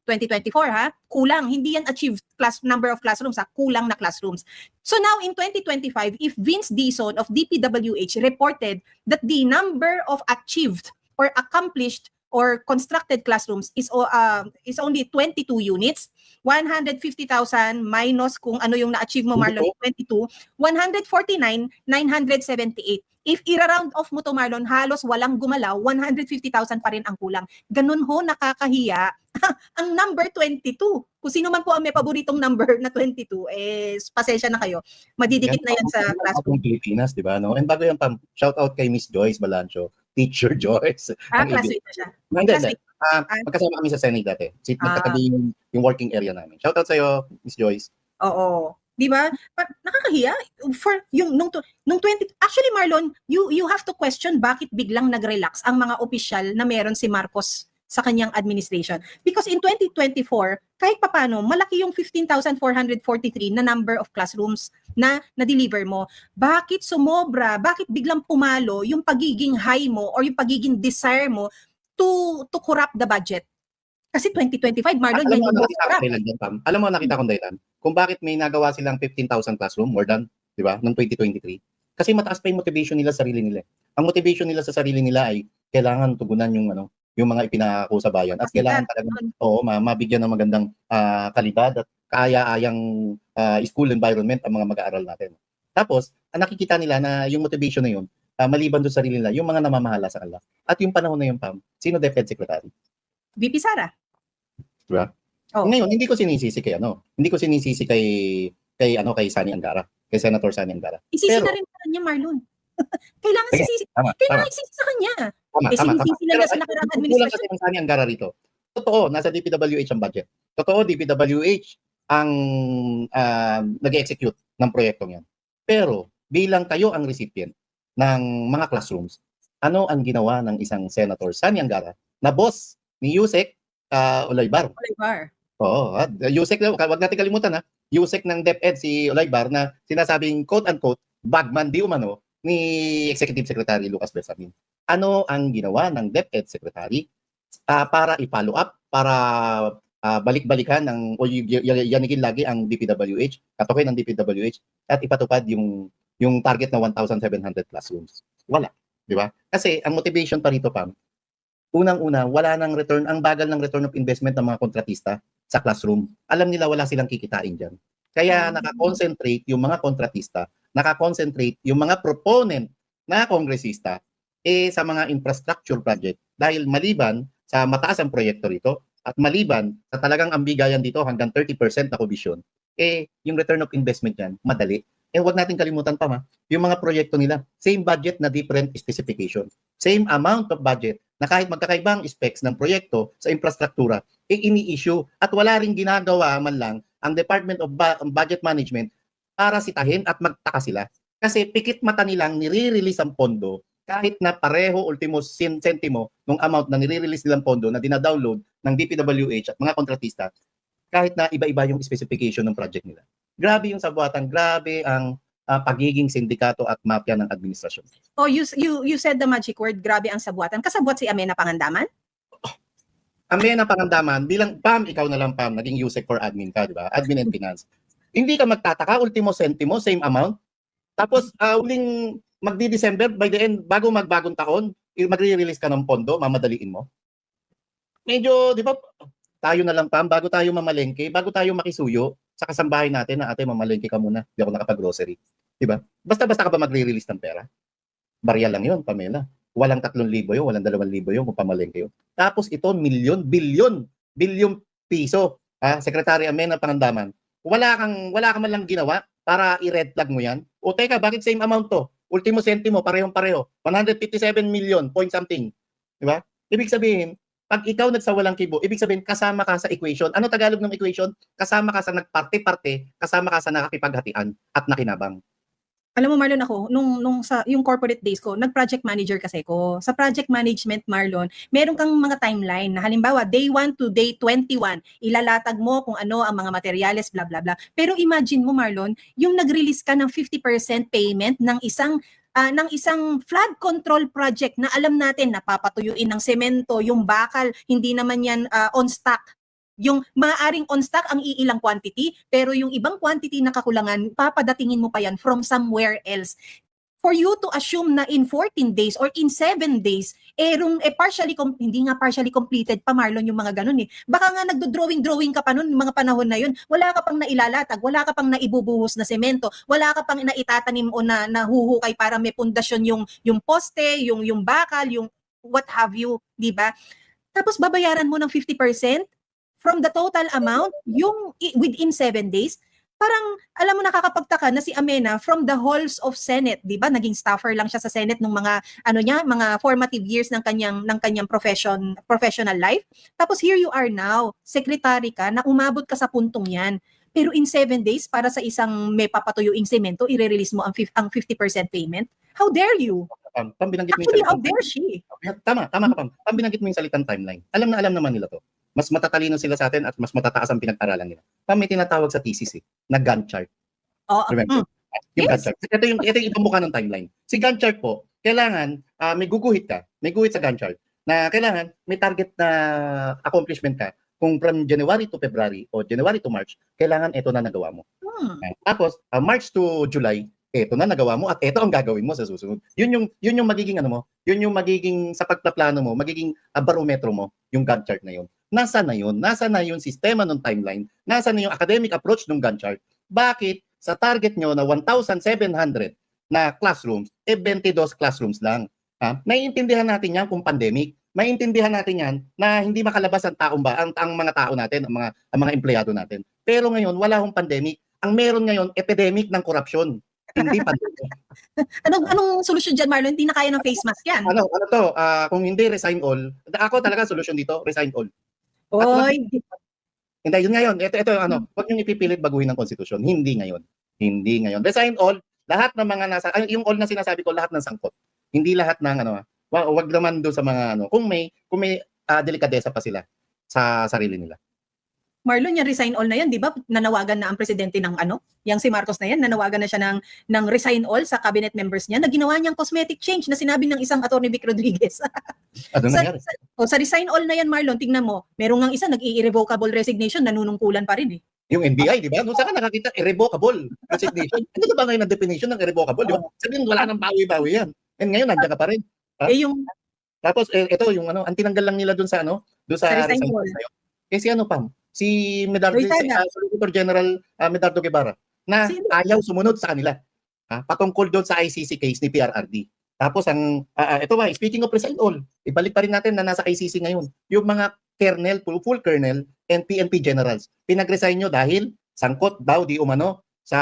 Speaker 2: 2024 ha, kulang, hindi yan achieved number of classrooms ha, kulang na classrooms. So now in 2025, if Vince Dizon of DPWH reported that the number of achieved or accomplished or constructed classrooms is only 22 units, 150,000 minus kung ano yung na-achieve mo, Marlon, 22, 149,978. If ira-round off mo to, Marlon, halos walang gumalaw, 150,000 pa rin ang kulang. Ganun ho, nakakahiya. Ang number 22. Kung sino man po ang may paboritong number na 22, pasensya na kayo. Madidikit na yan sa classroom.
Speaker 1: Pilipinas, di ba? No? And bago yan, Pam, shout out kay Miss Joyce Balancho, Teacher Joyce.
Speaker 2: Classmate na siya.
Speaker 1: Magkasama kami sa Senate dati. Magkatabi yung working area namin. Shout out sa'yo, Miss Joyce.
Speaker 2: Oo. Di ba? Nakakahiya for yung nung 20 actually, Marlon, you have to question bakit biglang nag-relax ang mga opisyal na meron si Marcos sa kanyang administration. Because in 2024, kahit papano, malaki yung 15,443 na number of classrooms na na-deliver mo. Bakit sumobra? Bakit biglang pumalo yung pagiging high mo or yung pagiging desire mo to corrupt the budget? Kasi 2025, Marlon,
Speaker 1: Alam mo, nakita kong dahilan kung bakit may nagawa silang 15,000 classroom, more than, di ba, noong 2023. Kasi mataas pa yung motivation nila sa sarili nila. Ang motivation nila sa sarili nila ay kailangan tugunan yung mga ipinangako sa bayan at kailangan talagang mabigyan ng magandang kalidad at kaaya-ayang school environment ang mga mag-aaral natin. Tapos, nakikita nila na yung motivation na yun, maliban doon sa sarili nila, yung mga namamahala sa kanila. At yung panahon na yun, Pam, sino DepEd Secretary?
Speaker 2: VP Sara.
Speaker 1: Diba?
Speaker 2: Oh.
Speaker 1: Ngayon, hindi ko sinisisi kay Sani Angara, kay Senator Sani Angara.
Speaker 2: Isisi na rin sa kanya, Marlon. Kailangan isisi sa kanya.
Speaker 1: Sinisisi
Speaker 2: na sa nakaraang administrasyon.
Speaker 1: Kulang kasi ang Sani Angara rito. Totoo, nasa DPWH ang budget. Totoo, DPWH ang nag-execute ng proyektong yan. Pero, bilang kayo ang recipient ng mga classrooms, ano ang ginawa ng isang Senator Sani Angara na boss ni Yusek Olaybar? Oo, Yusek, wag natin kalimutan Yusek ng DepEd si Olaybar na sinasabing quote-unquote bagman di umano ni Executive Secretary Lucas Bersamin. Ano ang ginawa ng DepEd Secretary para i-follow up, para balik-balikan o yanigin lagi ang DPWH, katukoy ng DPWH at ipatupad yung target na 1,700 classrooms? Wala, di ba? Kasi ang motivation pa rito, Pam, unang-una, wala nang return, ang bagal ng return of investment ng mga kontratista sa classroom. Alam nila wala silang kikitain dyan. Kaya nakakonsentrate yung mga kontratista, nakakonsentrate yung mga proponent na kongresista sa mga infrastructure project. Dahil maliban sa mataas ang proyekto rito at maliban sa talagang ambigayan dito hanggang 30% na komisyon, yung return of investment yan, madali. Huwag natin kalimutan pa yung mga proyekto nila, same budget na different specification. Same amount of budget na kahit magkakaibang specs ng proyekto sa infrastruktura, ini-issue at wala ring ginagawa man lang ang Department of Budget Management para sitahin at magtaka sila. Kasi pikit mata nilang nire-release ang pondo kahit na pareho ultimo sentimo ng amount na nire-release nilang pondo na dinadownload ng DPWH at mga kontratista, kahit na iba-iba yung specification ng project nila. Grabe yung sabuatan, grabe ang pagiging sindikato at mafia ng administrasyon.
Speaker 2: Oh, you said the magic word, grabe ang sabuatan. Kasabwat si Amena Pangandaman?
Speaker 1: Amena Pangandaman, bilang Pam, ikaw na lang Pam, naging USEC for admin ka, di ba? Admin and finance. Hindi ka magtataka, ultimo sentimo, same amount. Tapos, uling magdi-December, by the end, bago magbagong taon, magre-release ka ng pondo, mamadaliin mo. Medyo, di ba, tayo na lang Pam, bago tayo mamalengke, bago tayo makisuyo, sa kasambahay natin na ate, mamalengke ka muna, hindi ako nakapag-grocery. Di ba? Basta-basta ka ba magre-release ng pera? Barya lang yun, Pamela. Walang 3,000 yun, walang 2,000 yun kung pamalengke yun. Tapos ito, bilyon piso. Secretary Amena Pangandaman, wala ka man lang ginawa para i-red flag mo yan. O teka, bakit same amount to? Ultimo sentimo, parehong-pareho. 157 million, point something. Di ba? Ibig sabihin, pag ikaw nagsawalang kibo, ibig sabihin, kasama ka sa equation. Ano Tagalog ng equation? Kasama ka sa nagparte-parte, kasama ka sa nakakipaghatian at nakinabang.
Speaker 2: Alam mo Marlon, ako nung sa yung corporate days ko, nag-project manager kasi ko. Sa project management Marlon, meron kang mga timeline na halimbawa day 1 to day 21, ilalatag mo kung ano ang mga materyales bla bla bla. Pero imagine mo Marlon, yung nag-release ka ng 50% payment ng isang flood control project na alam natin napapatuyuin ng semento, yung bakal, hindi naman yan on stock. Yung maaaring on stock ang iilang quantity, pero yung ibang quantity na kakulangan, papadatingin mo pa yan from somewhere else. For you to assume na in 14 days or in 7 days, hindi nga partially completed pa Marlon yung mga ganun eh. Baka nga nagdo-drawing ka pa nun, mga panahon na yun, wala ka pang nailalatag, wala ka pang naibubuhos na semento, wala ka pang naitatanim o na nahuhukay para may pundasyon yung poste, yung bakal, yung what have you, di ba? Tapos babayaran mo ng 50%, from the total amount, yung within 7 days, parang, alam mo, nakakapagtaka na si Amena from the halls of Senate, di ba? Naging staffer lang siya sa Senate nung mga, mga formative years ng kanyang professional life. Tapos here you are now, secretary ka, na umabot ka sa puntong yan. Pero in 7 days, para sa isang may papatuyuing semento, i-release mo ang 50% payment? How dare you?
Speaker 1: Pam, binanggit mo yung
Speaker 2: Actually, how
Speaker 1: salitang
Speaker 2: dare she?
Speaker 1: Tama ka Pam. Pam, binanggit mo yung salitang timeline. Alam naman nila to. Mas matatalino sila sa atin at mas matataas ang pinag-aralan nila. Pam, may tinatawag sa thesis na Gantt chart. Remember? Yung Gantt chart. Ito yung ibang mukha ng timeline. Si Gantt chart po, kailangan may guguhit sa Gantt chart na kailangan may target na accomplishment ka. Kung from January to February o January to March, kailangan ito na nagawa mo. Tapos, March to July, ito na nagawa mo at ito ang gagawin mo sa susunod. Yun yung magiging yun yung magiging sa pagpaplano mo, magiging barometro mo, yung Gantt chart na yun. Nasa na yung sistema ng timeline, nasa na yung academic approach ng Gantt chart. Bakit sa target nyo na 1,700 na classrooms, 22 classrooms lang? Naiintindihan natin yan kung pandemic. Maintindihan natin yan na hindi makalabas ang mga tao natin, ang mga empleyado natin. Pero ngayon, wala hong pandemic. Ang meron ngayon, epidemic ng korupsyon. Hindi pandemic.
Speaker 2: Anong solusyon dyan, Marlon? Hindi na kaya ng face mask yan.
Speaker 1: Ano to? Kung hindi, resign all. Ako talaga solusyon dito, resign all.
Speaker 2: Oy,
Speaker 1: Hindi, yun ngayon. Ito huwag niyong ipipilit baguhin ng konstitusyon. Hindi ngayon. Resign all, lahat ng mga yung all na sinasabi ko, lahat ng sangkot. Hindi lahat ng wag naman doon sa mga kung may delikadesa pa sila sa sarili nila.
Speaker 2: Marlon, yung resign all na yan, di ba? Nanawagan na ang presidente ng yung si Marcos na yan, nanawagan na siya ng resign all sa cabinet members niya, na ginawa niyang cosmetic change na sinabi ng isang Atty. Vic Rodriguez.
Speaker 1: Ano nangyari?
Speaker 2: Sa resign all na yan, Marlon, tingnan mo, merong nga isa nag-irrevocable resignation, nanunungkulan pa rin eh.
Speaker 1: Yung NBI, di ba? Nung saan ka nakakita, irrevocable resignation. Ano ba ngayon ang definition ng irrevocable? Di ba? Sabihin, wala nang bawi-bawi yan. And ngayon, nandiyan ka pa rin. Tapos, ito, yung ang tinanggal lang nila doon sa resign all. Si Pam? Si Solicitor General Medardo Guevara na ayaw sumunod sa kanila. Patungkol doon sa ICC case ni PRRD. Tapos ito speaking of resign all, ibalik pa rin natin na nasa ICC ngayon. Yung mga colonel, full colonel and PNP generals, pinag-resign nyo dahil sangkot daw di umano sa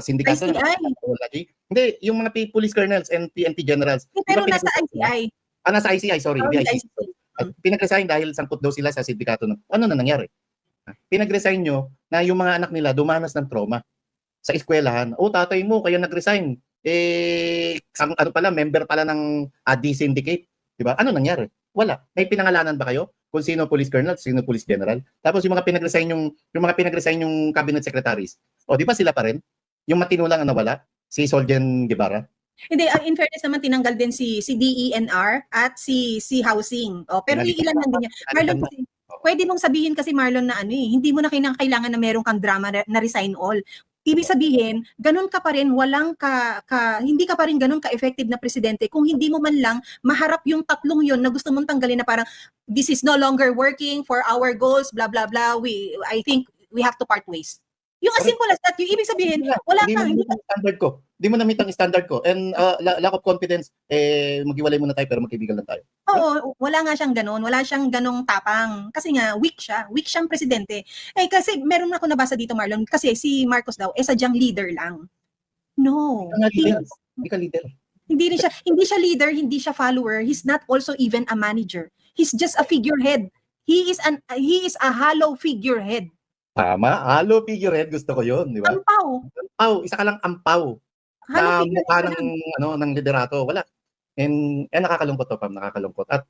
Speaker 1: sindikato ng technology. Hindi, yung mga police colonels and PNP generals.
Speaker 2: Pero nasa ICI.
Speaker 1: Nasa ICI, sorry. Pinag-resign dahil sangkot daw sila sa sindikato. Ano na nangyari? Pinag-resign nyo na yung mga anak nila dumanas ng trauma sa eskwelahan. Tatay mo kaya nag-resign. Member pala ng D syndicate. Diba? Ano nangyari? Wala. May pinangalanan ba kayo? Kung sino police colonel, sino police general? Tapos yung mga pinag-resign yung cabinet secretaries. Di ba sila pa rin? Yung matino lang ang nawala? Si Solgen Guevara?
Speaker 2: Hindi, in fairness naman tinanggal din si DENR at si Housing. Pero ilan lang din yan. Marlon, Pwede mong sabihin kasi Marlon na hindi mo na kailangan na meron kang drama na resign all. Ibig sabihin, ganun ka pa rin, hindi ka pa rin ganun ka-effective na presidente kung hindi mo man lang maharap yung tatlong yon na gusto mong tanggalin na parang this is no longer working for our goals, blah blah blah. I think we have to part ways. Yung as simple as that, yung ibig sabihin, wala
Speaker 1: Hindi
Speaker 2: ka,
Speaker 1: mo na-meet ang standard ko. Hindi mo na-meet ang standard ko. And lack of confidence, maghiwalay muna tayo pero magkaibigan lang tayo.
Speaker 2: Oo, wala nga siyang ganun. Wala siyang ganung tapang. Kasi nga, weak siya. Weak siyang presidente. Kasi meron ako nabasa dito, Marlon, kasi si Marcos daw, sadyang leader lang. No.
Speaker 1: Hindi ka leader.
Speaker 2: Hindi siya leader, hindi siya follower. He's not also even a manager. He's just a figurehead. He is a hollow figurehead.
Speaker 1: Tama. Halo figurehead. Gusto ko yun. Di ba?
Speaker 2: Ampaw.
Speaker 1: Ampaw. Isa ka lang ampaw.
Speaker 2: Hollow
Speaker 1: Mukha
Speaker 2: figurehead.
Speaker 1: ng liderato. Wala. And nakakalungkot to, Pam. Nakakalungkot. At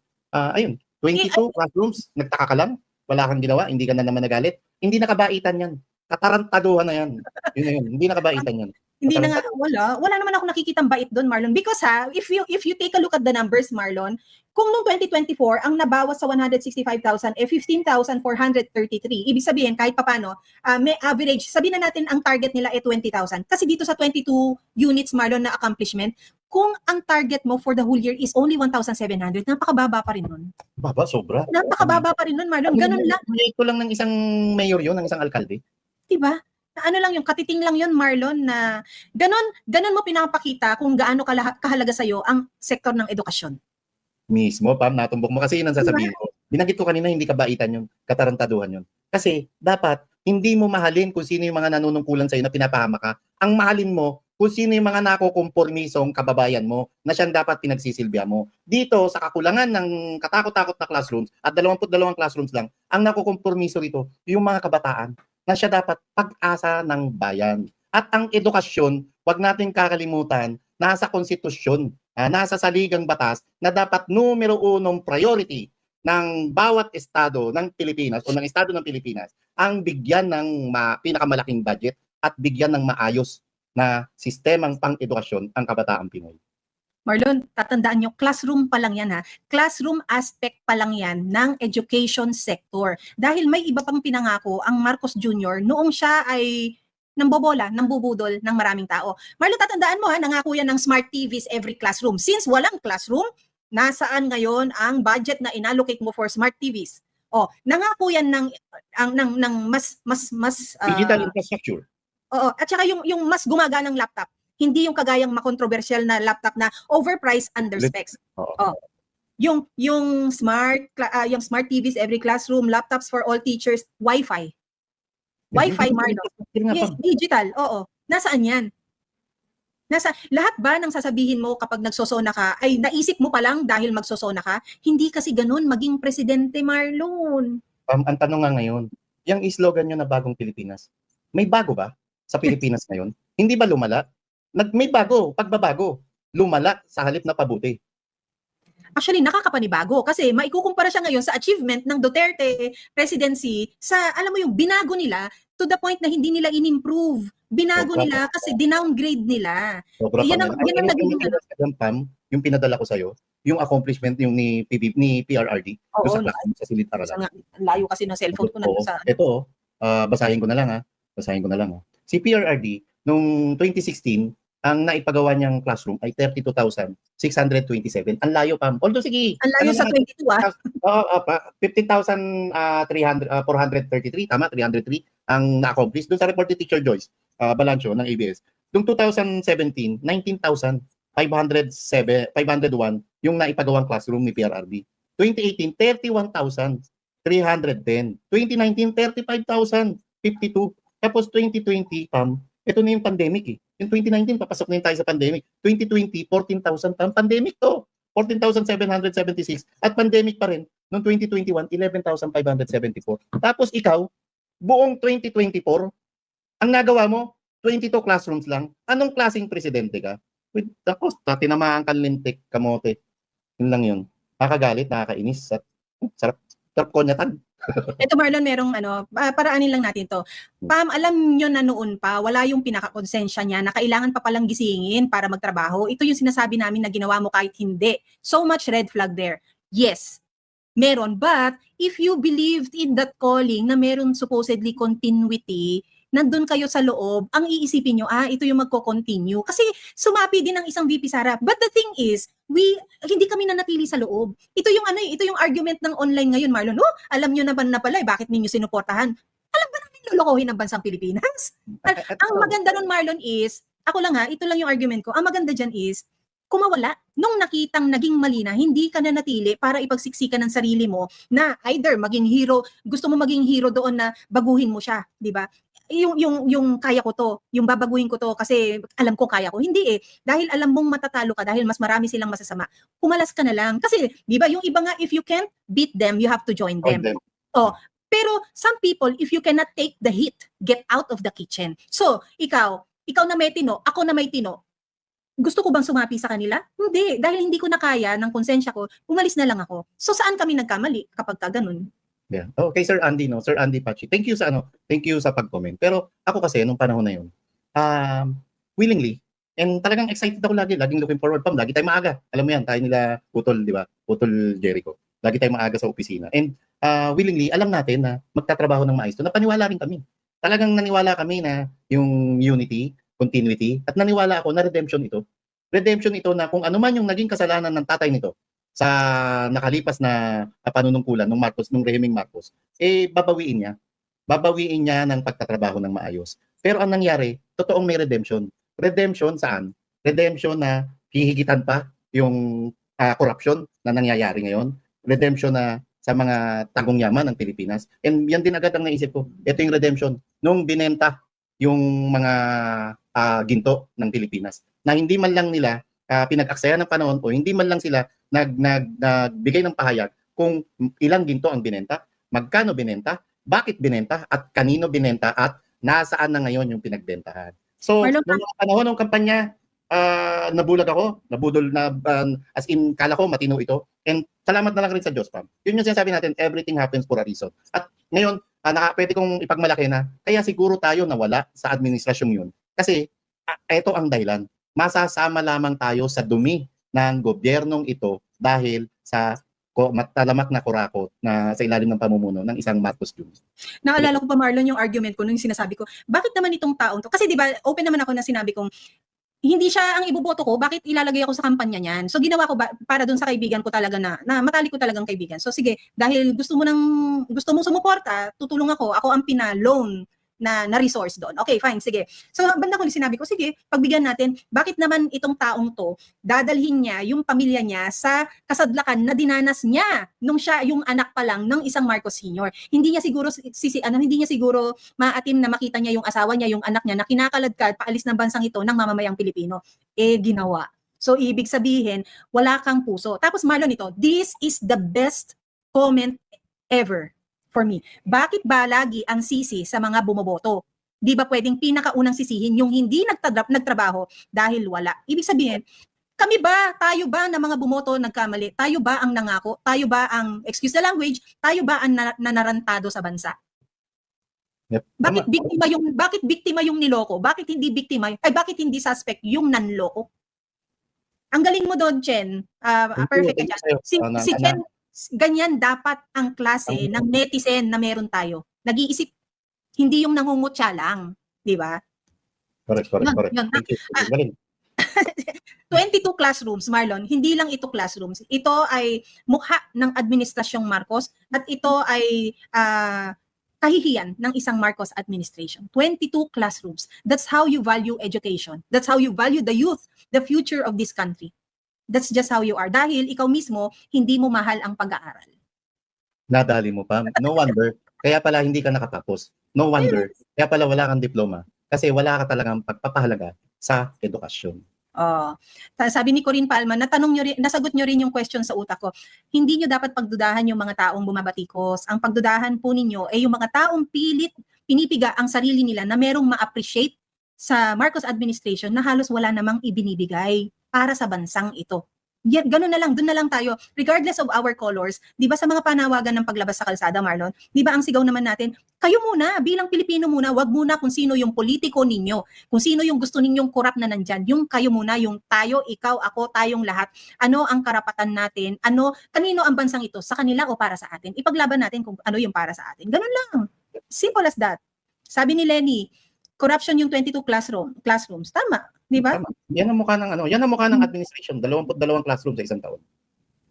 Speaker 1: ayun, 22 classrooms. Nagtaka ka lang. Wala kang ginawa. Hindi ka na naman nagalit. Hindi nakabaitan yan. Katarantaduhan na yan. Yun na yun. Hindi nakabaitan yan.
Speaker 2: Hindi na nga, wala naman ako nakikitang bait doon, Marlon. Because if you take a look at the numbers, Marlon, kung noong 2024, ang nabawas sa 165,000, 15,433. Ibig sabihin, kahit papano, may average, sabihin na natin ang target nila 20,000. Kasi dito sa 22 units, Marlon, na accomplishment, kung ang target mo for the whole year is only 1,700, napakababa pa rin nun.
Speaker 1: Baba, sobra.
Speaker 2: Napakababa pa rin nun, Marlon. Ganun lang.
Speaker 1: Ito lang ng isang mayor yun, ng isang alkalde.
Speaker 2: Diba? Ano lang yung katiting lang yun, Marlon, na ganun mo pinapakita kung gaano kahalaga sa'yo ang sektor ng edukasyon.
Speaker 1: Mismo, Pam, natumbok mo. Kasi yun ang sasabihin ko. Binanggit ko kanina, hindi kabaitan yun, katarantaduhan yun. Kasi dapat, hindi mo mahalin kung sino yung mga nanunungkulan sa'yo na pinapahama ka. Ang mahalin mo, kung sino yung mga nakukumpormisong kababayan mo na siyang dapat pinagsisilbihan mo. Dito, sa kakulangan ng katakot-takot na classrooms at 22 classrooms lang, ang nakukumpormiso rito, yung mga kabataan na siya dapat pag-asa ng bayan. At ang edukasyon, wag natin kakalimutan, nasa konstitusyon, nasa saligang batas na dapat numero unong priority ng bawat estado ng Pilipinas o ng estado ng Pilipinas ang bigyan ng pinakamalaking budget at bigyan ng maayos na sistemang pang-edukasyon ang kabataang Pinoy.
Speaker 2: Marlon, tatandaan nyo, classroom pa lang yan ha. Classroom aspect pa lang yan ng education sector. Dahil may iba pang pinangako ang Marcos Jr. noong siya ay nambubudol ng maraming tao. Marlon, tatandaan mo ha, nangako yan ng smart TVs every classroom. Since walang classroom, nasaan ngayon ang budget na inallocate mo for smart TVs? Nangako yan ng mas
Speaker 1: Digital infrastructure.
Speaker 2: Oo, at saka yung mas gumaganang laptop. Hindi yung kagayang makontrobersyal na laptop na overpriced under specs. Yung smart TVs every classroom, laptops for all teachers, Wi-Fi. Wi-Fi, Marlon. Yes, digital. Oo. Nasaan yan? Lahat ba ng sasabihin mo kapag nagsosona ka ay naisip mo pa lang dahil magsosona ka? Hindi kasi ganun maging presidente, Marlon.
Speaker 1: Ang tanong nga ngayon, yung slogan nyo na bagong Pilipinas, may bago ba sa Pilipinas ngayon? Hindi ba lumala? May bago, pagbabago. Lumala sa halip na pabuti.
Speaker 2: Actually, nakakapanibago kasi maikukumpara siya ngayon sa achievement ng Duterte presidency sa, alam mo yung binago nila to the point na hindi nila in-improve. Binago nila kasi dinowngrade nila. Yan ang naging
Speaker 1: Pam, yung pinadala ko sa'yo, yung accomplishment yung ni PRRD, sa classroom, sa silid-aralan.
Speaker 2: Layo kasi ng cellphone ko na sa...
Speaker 1: Ito, basahin ko na lang. Si PRRD, noong 2016, ang naipagawa niyang classroom ay 32,627. Ang layo, Pam. Although, sige.
Speaker 2: Ang layo sa 22,
Speaker 1: 15,433, tama, 303 ang na-accomplish. Doon sa report ni Teacher Joyce Balancho ng ABS. Noong 2017, 19,501 yung naipagawang classroom ni PRRD. 2018, 31,310. 2019, 35,052. Tapos 2020, Pam, ito na yung pandemic eh. Yung 2019, papasok na tayo sa pandemic. 2020, 14,000 pa. Pandemic to. 14,776. At pandemic pa rin. Noong 2021, 11,574. Tapos ikaw, buong 2024, ang nagawa mo, 22 classrooms lang. Anong klaseng presidente ka? Ako, tinamaan kang lintik, kamote. Yun lang yun. Nakakagalit, nakakainis. Sarap konyatan.
Speaker 2: Ito Marlon, merong paraanin lang natin to. Pam, alam nyo na noon pa, wala yung pinakakonsensya niya na kailangan pa palang gisingin para magtrabaho. Ito yung sinasabi namin na ginawa mo kahit hindi. So much red flag there. Yes, Meron. But if you believed in that calling na meron supposedly continuity, nandun kayo sa loob, ang iisipin nyo, ito yung magko-continue. Kasi sumapi din ang isang VP Sara. But the thing is, hindi kami nanatili sa loob. Ito yung ito yung argument ng online ngayon, Marlon. Alam nyo naman na pala, bakit ninyo sinuportahan? Alam ba namin lolokohin ng bansang Pilipinas? Ang maganda nun, Marlon, is, ako lang ito lang yung argument ko. Ang maganda dyan is, kumawala nung nakitang naging mali na, hindi ka na natili para ipagsiksikan ng sarili mo na either maging hero, gusto mo maging hero doon na baguhin mo siya, di ba? Yung kaya ko to, yung babaguhin ko to kasi alam ko kaya ko. Hindi dahil alam mong matatalo ka dahil mas marami silang masasama. Kumalas ka na lang. Kasi, di ba, yung iba nga, if you can't beat them, you have to join them. Pero some people, if you cannot take the heat, get out of the kitchen. So, ikaw na may tino, ako na may tino, gusto ko bang sumapi sa kanila? Hindi. Dahil hindi ko na kaya ng konsensya ko, umalis na lang ako. So saan kami nagkamali kapag ka ganun?
Speaker 1: Yeah. Okay, Sir Andy, no? Sir Andy Pachi. Thank you sa pag-comment. Pero ako kasi, nung panahon na yun, willingly, and talagang excited ako laging looking forward pa, lagi tayong maaga. Alam mo yan, tayo nila Putol, di ba? Putol Jericho. Lagi tayong maaga sa opisina. And willingly, alam natin na magtatrabaho ng maayos. Napaniwala rin kami. Talagang naniwala kami na yung unity, continuity, at naniwala ako na redemption ito. Redemption ito na kung ano man yung naging kasalanan ng tatay nito sa nakalipas na panunungkulan ng Marcos, nung rehimeng Marcos, babawiin niya. Babawiin niya ng pagtatrabaho ng maayos. Pero ang nangyari, totoong may redemption. Redemption saan? Redemption na hihigitan pa yung corruption na nangyayari ngayon. Redemption na sa mga tagong yaman ng Pilipinas. And yan din agad ang naisip ko. Ito yung redemption nung binenta yung mga ginto ng Pilipinas na hindi man lang nila pinag-aksaya ng panahon o hindi man lang sila nagbigay ng pahayag kung ilang ginto ang binenta, magkano binenta, bakit binenta, at kanino binenta, at nasaan na ngayon yung pinagbentahan. So, nung panahon ng kampanya, nabulag ako, nabudol na, as in, kala ko matino ito. And salamat na lang rin sa Diyos, Pam. Yun yung sinasabi natin, everything happens for a reason. At ngayon, pwede kong ipagmalaki na, kaya siguro tayo nawala sa administrasyong yun. Kasi, ito ang dahilan. Masasama lamang tayo sa dumi ng gobyernong ito dahil sa matalamak na kurakot na sa ilalim ng pamumuno ng isang Marcos Jr.
Speaker 2: Naalala ko pa, Marlon, yung argument ko nung sinasabi ko, bakit naman itong taong to? Kasi di ba, open naman ako na sinabi kong, hindi siya ang iboboto ko, bakit ilalagay ako sa kampanya niyan? So ginawa ko para doon sa kaibigan ko talaga na matalik ko talagang kaibigan. So sige, dahil gusto mong sumuporta, tutulong ako ang pina-loan na resource doon. Okay, fine, sige. So banda ko sinabi ko, sige, pagbigyan natin, bakit naman itong taong to, dadalhin niya yung pamilya niya sa kasadlakan na dinanas niya nung siya yung anak pa lang ng isang Marcos Sr. Hindi niya siguro maatim na makita niya yung asawa niya, yung anak niya na kinakaladkad paalis ng bansang ito ng mamamayang Pilipino. Ginawa. So ibig sabihin, wala kang puso. Tapos Marlon, this is the best comment ever for me. Bakit ba lagi ang sisi sa mga bumoboto? Di ba pwedeng pinakaunang sisihin yung hindi nagtrabaho dahil wala? Ibig sabihin, tayo ba na mga bumoto nagkamali? Tayo ba ang nangako? Tayo ba ang, excuse the language, tayo ba ang nanarantado sa bansa?
Speaker 1: Yep.
Speaker 2: Bakit biktima yung niloko? Bakit hindi suspect yung nanloko? Ang galing mo doon, Chen. Perfect ka dyan. Si Chen, ganyan dapat ang klase ng netizen na meron tayo. Nag-iisip, hindi yung nangungutya lang. Di ba?
Speaker 1: Correct. Thank you.
Speaker 2: 22 classrooms, Marlon. Hindi lang ito classrooms. Ito ay mukha ng Administrasyong Marcos at ito ay kahihiyan ng isang Marcos administration. 22 classrooms. That's how you value education. That's how you value the youth, the future of this country. That's just how you are. Dahil ikaw mismo, hindi mo mahal ang pag-aaral.
Speaker 1: Nadali mo pa. No wonder. Kaya pala hindi ka nakatapos. No wonder. Kaya pala wala kang diploma. Kasi wala ka talagang pagpapahalaga sa edukasyon.
Speaker 2: Sabi ni Corinne Palma, nasagot nyo rin yung question sa utak ko. Hindi nyo dapat pagdudahan yung mga taong bumabatikos. Ang pagdudahan po ninyo ay yung mga taong pinipiga ang sarili nila na merong ma-appreciate sa Marcos administration na halos wala namang ibinibigay para sa bansang ito. Ganun na lang, doon na lang tayo. Regardless of our colors, di ba sa mga panawagan ng paglabas sa kalsada, Marlon, di ba ang sigaw naman natin, kayo muna, bilang Pilipino muna, wag muna kung sino yung politiko ninyo, kung sino yung gusto ninyong korap na nandyan, yung kayo muna, yung tayo, ikaw, ako, tayong lahat, ano ang karapatan natin, kanino ang bansang ito, sa kanila o para sa atin. Ipaglaban natin kung ano yung para sa atin. Ganun lang. Simple as that. Sabi ni Lenny, corruption yung 22 classrooms. Tama, di ba?
Speaker 1: Tama. Yan ang mukha ng yan ang mukha ng administration, 22 classroom sa isang taon.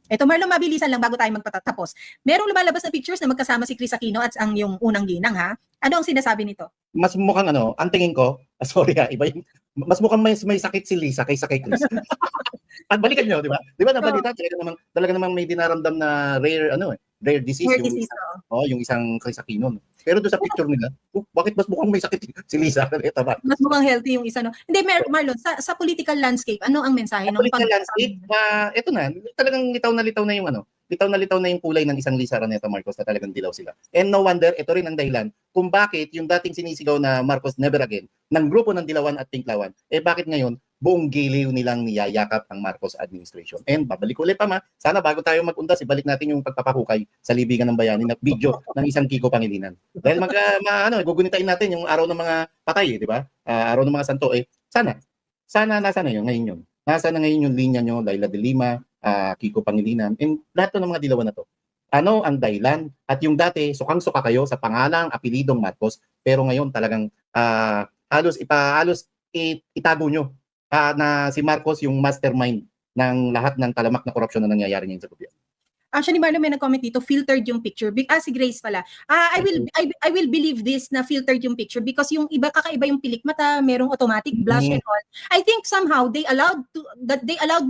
Speaker 2: Ito, Marlon, mabilisan lang bago tayo magpatapos. Merong lumalabas na pictures na magkasama si Chris Aquino at ang yung unang ginang, ha? Ano ang sinasabi nito?
Speaker 1: Mas mukhang ang tingin ko, sorry iba yung, mas mukhang may sakit si Lisa kaysa kay Chris. Pagbalikan nyo, di ba? Di ba nabalita, talaga namang may dinaramdam na rare disease.
Speaker 2: Rare
Speaker 1: yung
Speaker 2: disease,
Speaker 1: yung isang Chris Aquino. Pero doon sa picture nila, bakit mas mukhang may sakit si Lisa? Tama.
Speaker 2: Mas mukhang healthy yung isa, no? Hindi, Marlon, sa political landscape, ano ang mensahe?
Speaker 1: Political landscape, ito na, talagang litaw na litaw na yung kulay ng isang Lisa Araneta Marcos na talagang dilaw sila. And no wonder, ito rin ang dahilan kung bakit yung dating sinisigaw na Marcos never again ng grupo ng Dilawan at Pinklawan, bakit ngayon buong giliw nilang niyayakap ang Marcos administration. And babalik ulit pa sana bago tayo mag-undas, ibalik natin yung pagpapahukay sa libigan ng bayani na video ng isang Kiko Pangilinan. Dahil gugunitain natin yung araw ng mga patay, di ba? Araw ng mga santo, sana nasa na yun ngayon yun. Nasa na ngayon yung linya nyo, Laila de Lima, Kiko Pangilinan, and lahat ng mga dilawan na to. Ano ang dahilan? At yung dati, sukang-suka kayo sa pangalang apelidong Marcos, pero ngayon talagang halos itago nyo na si Marcos yung mastermind ng lahat ng talamak na korupsyon na nangyayari ngayon sa gobyerno.
Speaker 2: Actually, Marlon, may nag-comment dito, filtered yung picture. Si Grace pala. I will believe this na filtered yung picture because yung iba, kakaiba yung pilik mata, merong automatic blush and all. I think somehow they allowed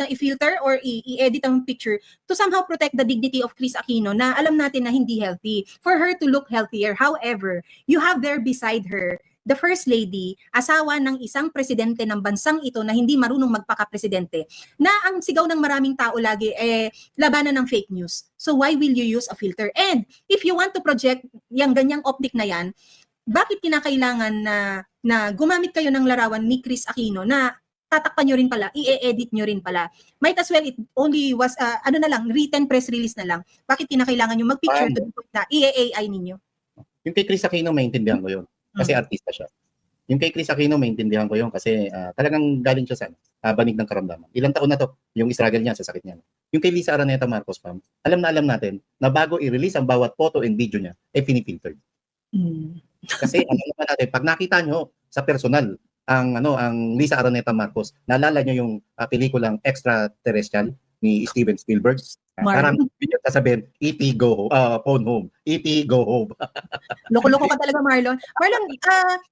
Speaker 2: na i-filter or i-edit ang picture to somehow protect the dignity of Chris Aquino na alam natin na hindi healthy. For her to look healthier. However, you have there beside her the First Lady, asawa ng isang presidente ng bansang ito na hindi marunong magpaka-presidente, na ang sigaw ng maraming tao lagi labanan ng fake news. So why will you use a filter? And if you want to project yung ganyang optic na yan, bakit kinakailangan na gumamit kayo ng larawan ni Chris Aquino na tatakpan nyo rin pala, i-edit nyo rin pala? Might as well it only was, written press release na lang. Bakit kinakailangan nyo mag-picture to the point na i-AI ninyo?
Speaker 1: Yung kay Chris Aquino, maintindihan ko yun. Kasi artista siya. Yung kay Chris Aquino, maintindihan ko yun kasi talagang galing siya sa banig ng karamdaman. Ilang taon na to, yung struggle niya sa sakit niya. Yung kay Lisa Araneta Marcos, alam natin na bago i-release ang bawat photo and video niya, pinifiltered. Kasi alam naman natin, pag nakita nyo sa personal, ang Lisa Araneta Marcos, naalala nyo yung pelikulang Extraterrestrial ni Steven Spielberg? Parang sasabihin, E.T. go phone home. E.T. go home.
Speaker 2: Loko-loko ka talaga, Marlon. Marlon,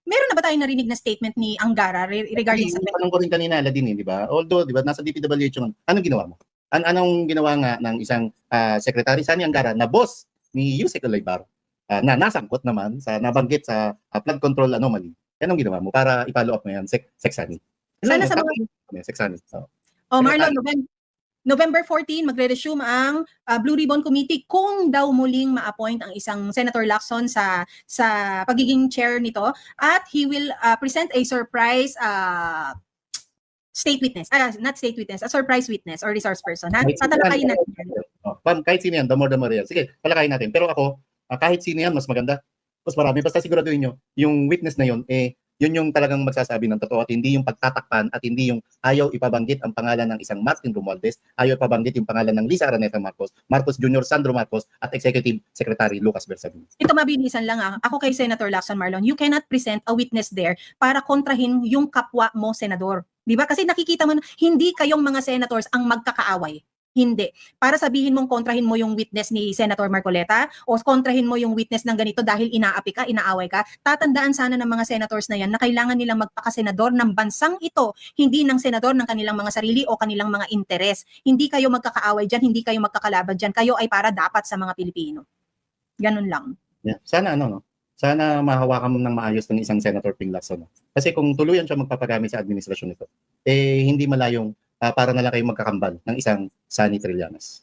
Speaker 2: meron na ba tayong narinig na statement ni Angara regarding sa...
Speaker 1: Tanong ko rin kanina, Aladin, di ba? Although, di ba, nasa DPWH yung anong ginawa mo? Anong ginawa nga ng isang Secretary Sani Angara na boss ni Yusek Olaybar na nasangkot naman sa nabanggit sa flood control anomaly? Anong ginawa mo para i-follow up mo yan, Sani?
Speaker 2: Sana sa mga...
Speaker 1: Sani.
Speaker 2: Marlon, November 14, magre-resume ang Blue Ribbon Committee kung daw muling ma-appoint ang isang Senator Lacson sa pagiging chair nito at he will present a surprise state witness. Not state witness, a surprise witness or resource person. Tatalakayin natin.
Speaker 1: Kahit sino yan, the more yan. Sige, talakayin natin. Pero ako, kahit sino yan, mas maganda. Mas marami. Basta siguraduhin nyo, yung witness na yun, yun yung talagang magsasabi ng totoo at hindi yung pagtatakpan at hindi yung ayaw ipabanggit ang pangalan ng isang Martin Romualdez, ayaw ipabanggit yung pangalan ng Lisa Araneta Marcos, Marcos Jr. Sandro Marcos at Executive Secretary Lucas Bersamin.
Speaker 2: Ito mabilisan lang ako kay Senator Lacson, Marlon, you cannot present a witness there para kontrahin yung kapwa mo senador. Di ba? Kasi nakikita mo hindi kayong mga senators ang magkakaaway. Hindi. Para sabihin mong kontrahin mo yung witness ni Senator Marcoleta o kontrahin mo yung witness ng ganito dahil inaapi ka, inaaway ka, tatandaan sana ng mga senators na yan na kailangan nilang magpakasenador ng bansang ito, hindi ng senador ng kanilang mga sarili o kanilang mga interes. Hindi kayo magkakaaway dyan, hindi kayo magkakalaban dyan, kayo ay para dapat sa mga Pilipino. Ganun lang.
Speaker 1: Yeah. Sana sana mahawakan mo ng maayos ng isang Senator Ping Lacson. Kasi kung tuluyan siya magpapagamit sa administrasyon nito, hindi malayong para na lang kayo magkakambal ng isang Sani Trillanes.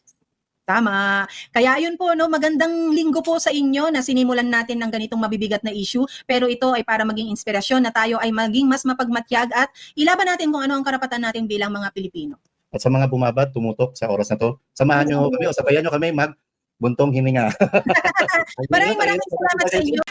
Speaker 2: Tama. Kaya yun po, magandang linggo po sa inyo na sinimulan natin ng ganitong mabibigat na issue. Pero ito ay para maging inspirasyon na tayo ay maging mas mapagmatyag at ilaban natin kung ano ang karapatan natin bilang mga Pilipino.
Speaker 1: At sa mga bumabad, tumutok sa oras na to, samahan nyo kami o sabayan nyo kami mag buntong hininga.
Speaker 2: Maraming salamat sa inyo.